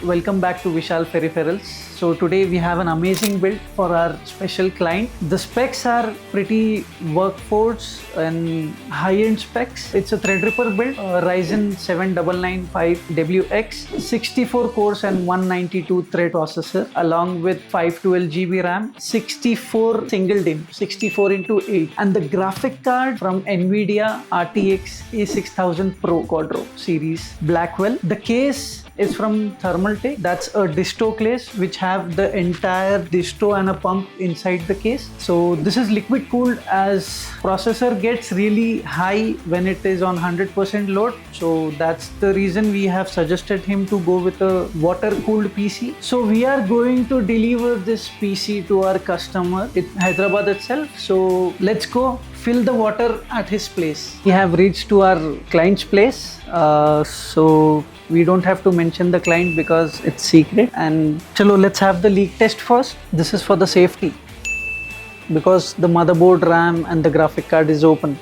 welcome back to Vishal Peripherals. So today we have an amazing build for our special client. The specs are pretty workforce and high-end specs. It's a Threadripper build, Ryzen 7995WX, 64 cores and 192 thread processor along with 512 GB RAM, 64 single DIMM, 64 into 8, and the graphic card from NVIDIA RTX A6000 Pro Quadro series Blackwell. The case is from Thermaltake. That's a disto case which have the entire disto and a pump inside the case. So this is liquid cooled as processor gets really high when it is on 100% load. So that's the reason we have suggested him to go with a water cooled PC. So we are going to deliver this PC to our customer in Hyderabad itself. So let's go fill the water at his place. We have reached to our client's place. So we don't have to mention the client because it's secret. And chalo, let's have the leak test first. This is for the safety because the motherboard, RAM and the graphic card is open.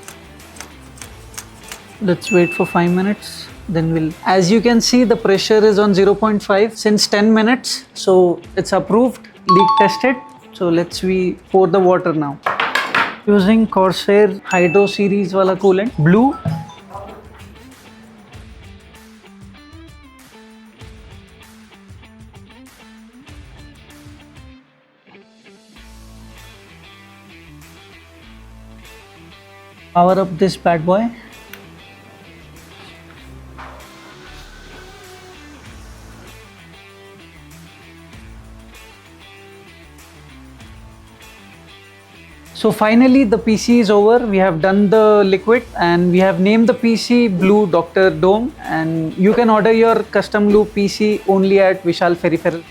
Let's wait for 5 minutes. Then we'll, as you can see, the pressure is on 0.5 since 10 minutes. So it's approved, leak tested. So we pour the water now. Using Corsair Hydro series wala coolant, blue. Power up this bad boy. So finally the PC is over. We have done the liquid and we have named the PC Blue Dr. Dome, and you can order your custom Blue PC only at Vishal Peripherals.